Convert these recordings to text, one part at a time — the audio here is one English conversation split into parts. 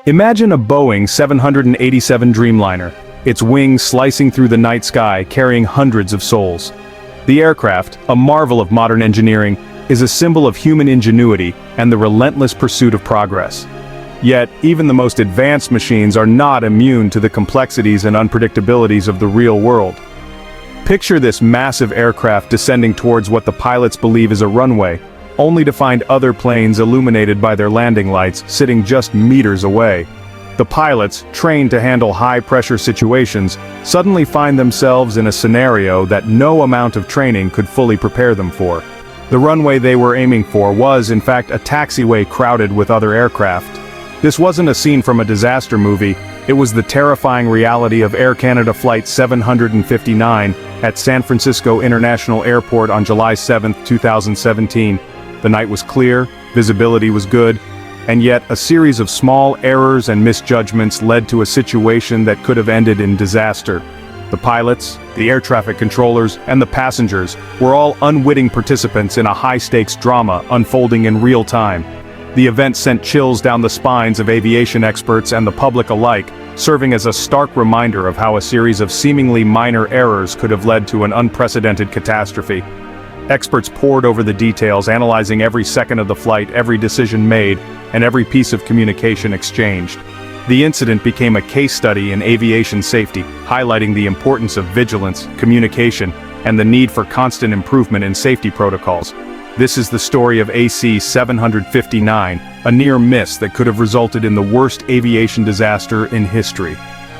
Imagine a Boeing 787 Dreamliner, its wings slicing through the night sky carrying hundreds of souls. The aircraft, a marvel of modern engineering, is a symbol of human ingenuity and the relentless pursuit of progress. Yet, even the most advanced machines are not immune to the complexities and unpredictabilities of the real world. Picture this massive aircraft descending towards what the pilots believe is a runway, only to find other planes illuminated by their landing lights sitting just meters away. The pilots, trained to handle high-pressure situations, suddenly find themselves in a scenario that no amount of training could fully prepare them for. The runway they were aiming for was, in fact, a taxiway crowded with other aircraft. This wasn't a scene from a disaster movie, it was the terrifying reality of Air Canada Flight 759 at San Francisco International Airport on July 7, 2017. The night was clear, visibility was good, and yet a series of small errors and misjudgments led to a situation that could have ended in disaster. The pilots, the air traffic controllers, and the passengers were all unwitting participants in a high-stakes drama unfolding in real time. The event sent chills down the spines of aviation experts and the public alike, serving as a stark reminder of how a series of seemingly minor errors could have led to an unprecedented catastrophe. Experts pored over the details, analyzing every second of the flight, every decision made, and every piece of communication exchanged. The incident became a case study in aviation safety, highlighting the importance of vigilance, communication, and the need for constant improvement in safety protocols. This is the story of AC 759, a near miss that could have resulted in the worst aviation disaster in history.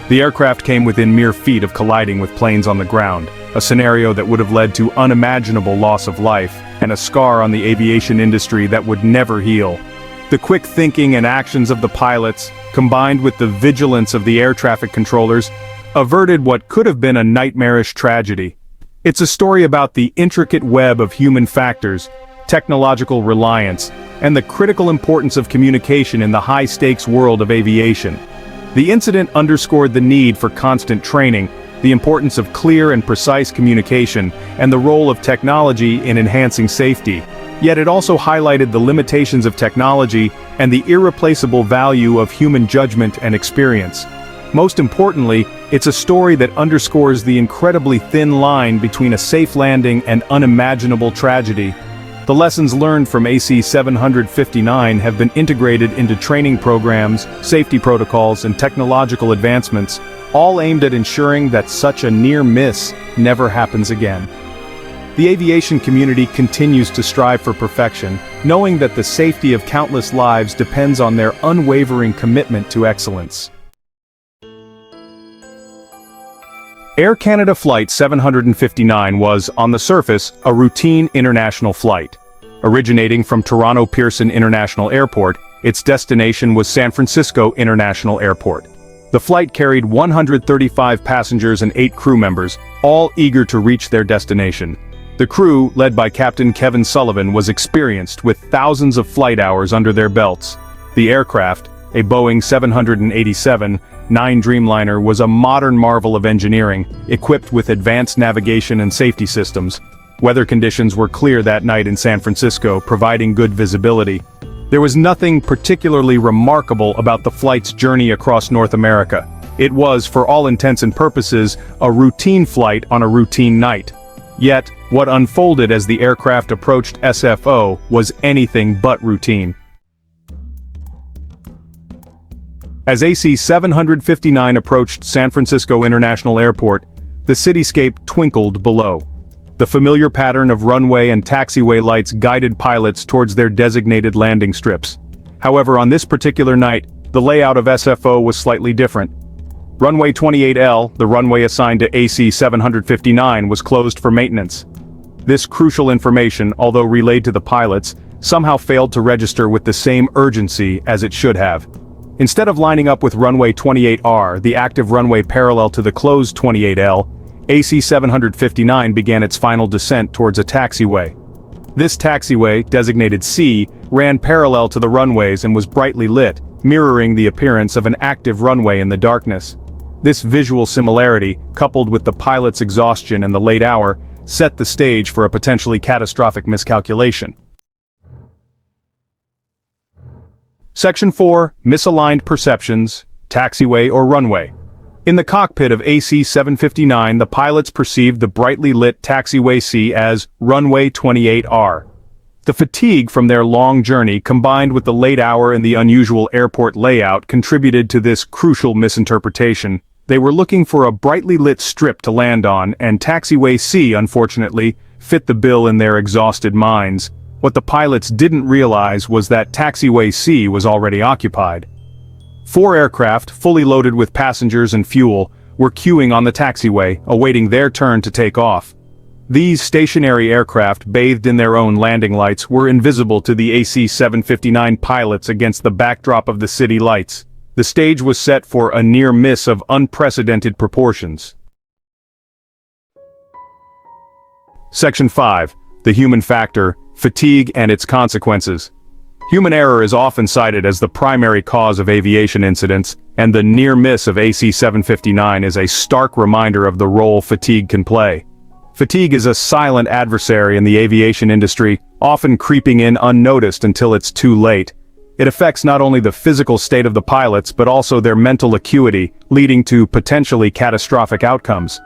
The aircraft came within mere feet of colliding with planes on the ground, a scenario that would have led to unimaginable loss of life, and a scar on the aviation industry that would never heal. The quick thinking and actions of the pilots, combined with the vigilance of the air traffic controllers, averted what could have been a nightmarish tragedy. It's a story about the intricate web of human factors, technological reliance, and the critical importance of communication in the high-stakes world of aviation. The incident underscored the need for constant training, the importance of clear and precise communication, and the role of technology in enhancing safety. Yet it also highlighted the limitations of technology and the irreplaceable value of human judgment and experience. Most importantly, it's a story that underscores the incredibly thin line between a safe landing and unimaginable tragedy. The lessons learned from AC 759 have been integrated into training programs, safety protocols, and technological advancements, all aimed at ensuring that such a near miss never happens again. The aviation community continues to strive for perfection, knowing that the safety of countless lives depends on their unwavering commitment to excellence. Air Canada Flight 759 was, on the surface, a routine international flight. Originating from Toronto Pearson International Airport, its destination was San Francisco International Airport. The flight carried 135 passengers and 8 crew members, all eager to reach their destination. The crew, led by Captain Kevin Sullivan, was experienced with thousands of flight hours under their belts. The aircraft, a Boeing 787-9 Dreamliner, was a modern marvel of engineering, equipped with advanced navigation and safety systems. Weather conditions were clear that night in San Francisco, providing good visibility. There was nothing particularly remarkable about the flight's journey across North America. It was, for all intents and purposes, a routine flight on a routine night. Yet, what unfolded as the aircraft approached SFO was anything but routine. As AC 759 approached San Francisco International Airport, the cityscape twinkled below. The familiar pattern of runway and taxiway lights guided pilots towards their designated landing strips. However, on this particular night, the layout of SFO was slightly different. Runway 28L, the runway assigned to AC 759, was closed for maintenance. This crucial information, although relayed to the pilots, somehow failed to register with the same urgency as it should have. Instead of lining up with runway 28R, the active runway parallel to the closed 28L, AC 759 began its final descent towards a taxiway. This taxiway, designated C, ran parallel to the runways and was brightly lit, mirroring the appearance of an active runway in the darkness. This visual similarity, coupled with the pilot's exhaustion and the late hour, set the stage for a potentially catastrophic miscalculation. Section 4. Misaligned perceptions, taxiway or runway. In the cockpit of AC-759, the pilots perceived the brightly lit taxiway C as runway 28R. The fatigue from their long journey combined with the late hour and the unusual airport layout contributed to this crucial misinterpretation. They were looking for a brightly lit strip to land on, and taxiway C, unfortunately, fit the bill in their exhausted minds. What the pilots didn't realize was that taxiway C was already occupied. 4 aircraft, fully loaded with passengers and fuel, were queuing on the taxiway, awaiting their turn to take off. These stationary aircraft, bathed in their own landing lights, were invisible to the AC-759 pilots against the backdrop of the city lights. The stage was set for a near miss of unprecedented proportions. Section 5. The human factor, fatigue and its consequences. Human error is often cited as the primary cause of aviation incidents, and the near miss of AC-759 is a stark reminder of the role fatigue can play. Fatigue is a silent adversary in the aviation industry, often creeping in unnoticed until it's too late. It affects not only the physical state of the pilots but also their mental acuity, leading to potentially catastrophic outcomes.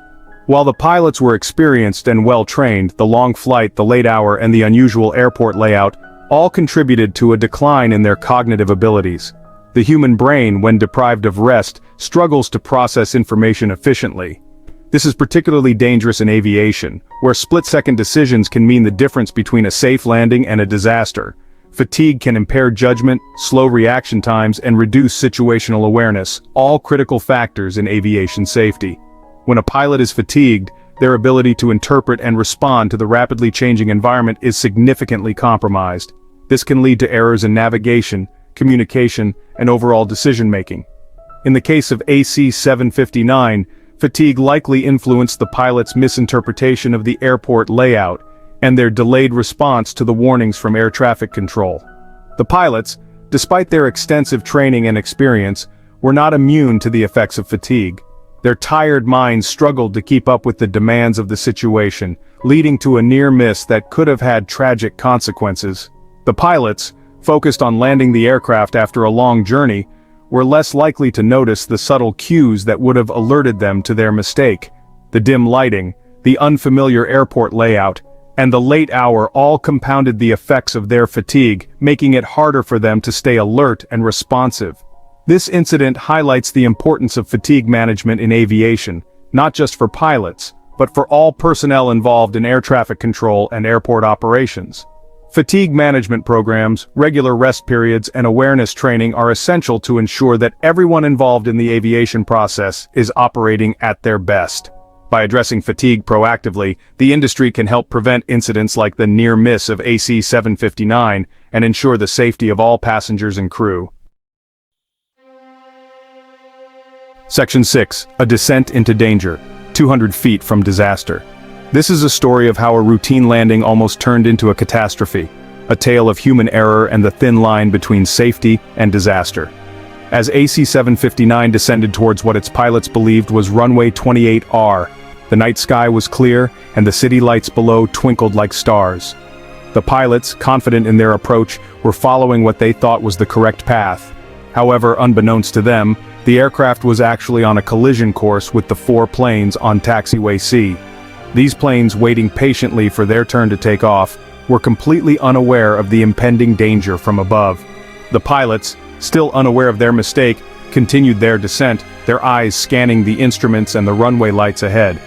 While the pilots were experienced and well-trained, the long flight, the late hour, and the unusual airport layout all contributed to a decline in their cognitive abilities. The human brain, when deprived of rest, struggles to process information efficiently. This is particularly dangerous in aviation, where split-second decisions can mean the difference between a safe landing and a disaster. Fatigue can impair judgment, slow reaction times, and reduce situational awareness, all critical factors in aviation safety. When a pilot is fatigued, their ability to interpret and respond to the rapidly changing environment is significantly compromised. This can lead to errors in navigation, communication, and overall decision-making. In the case of AC-759, fatigue likely influenced the pilot's misinterpretation of the airport layout and their delayed response to the warnings from air traffic control. The pilots, despite their extensive training and experience, were not immune to the effects of fatigue. Their tired minds struggled to keep up with the demands of the situation, leading to a near miss that could have had tragic consequences. The pilots, focused on landing the aircraft after a long journey, were less likely to notice the subtle cues that would have alerted them to their mistake. The dim lighting, the unfamiliar airport layout, and the late hour all compounded the effects of their fatigue, making it harder for them to stay alert and responsive. This incident highlights the importance of fatigue management in aviation, not just for pilots, but for all personnel involved in air traffic control and airport operations. Fatigue management programs, regular rest periods, and awareness training are essential to ensure that everyone involved in the aviation process is operating at their best. By addressing fatigue proactively, the industry can help prevent incidents like the near miss of AC-759 and ensure the safety of all passengers and crew. Section 6. A descent into danger, 200 feet from disaster. This is a story of how a routine landing almost turned into a catastrophe, a tale of human error and the thin line between safety and disaster. As AC-759 descended towards what its pilots believed was runway 28R, the night sky was clear and the city lights below twinkled like stars. The pilots, confident in their approach, were following what they thought was the correct path. However, unbeknownst to them, the aircraft was actually on a collision course with the 4 planes on taxiway C. These planes, waiting patiently for their turn to take off, were completely unaware of the impending danger from above. The pilots, still unaware of their mistake, continued their descent, their eyes scanning the instruments and the runway lights ahead.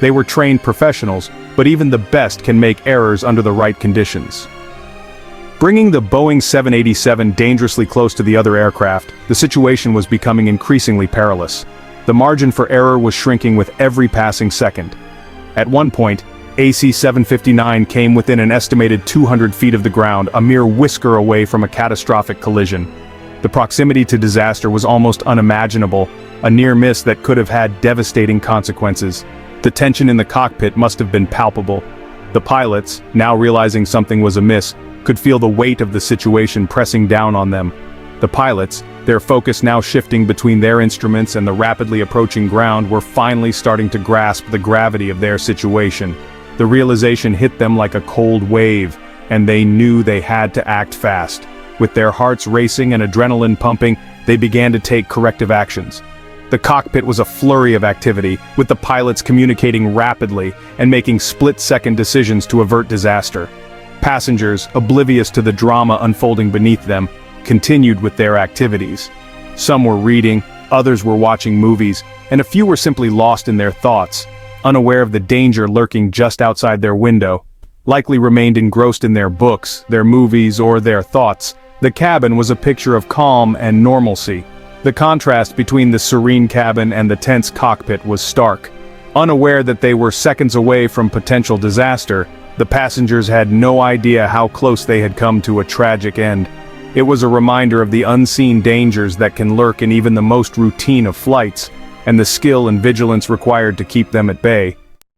They were trained professionals, but even the best can make errors under the right conditions. Bringing the Boeing 787 dangerously close to the other aircraft, the situation was becoming increasingly perilous. The margin for error was shrinking with every passing second. At one point, AC-759 came within an estimated 200 feet of the ground, a mere whisker away from a catastrophic collision. The proximity to disaster was almost unimaginable, a near miss that could have had devastating consequences. The tension in the cockpit must have been palpable. The pilots, now realizing something was amiss, could feel the weight of the situation pressing down on them. The pilots, their focus now shifting between their instruments and the rapidly approaching ground, were finally starting to grasp the gravity of their situation. The realization hit them like a cold wave, and they knew they had to act fast. With their hearts racing and adrenaline pumping, they began to take corrective actions. The cockpit was a flurry of activity, with the pilots communicating rapidly and making split-second decisions to avert disaster. Passengers, oblivious to the drama unfolding beneath them, continued with their activities. Some were reading, others were watching movies, and a few were simply lost in their thoughts, unaware of the danger lurking just outside their window. Likely remained engrossed in their books, their movies, or their thoughts. The cabin was a picture of calm and normalcy. The contrast between the serene cabin and the tense cockpit was stark. Unaware that they were seconds away from potential disaster, the passengers had no idea how close they had come to a tragic end. It was a reminder of the unseen dangers that can lurk in even the most routine of flights, and the skill and vigilance required to keep them at bay.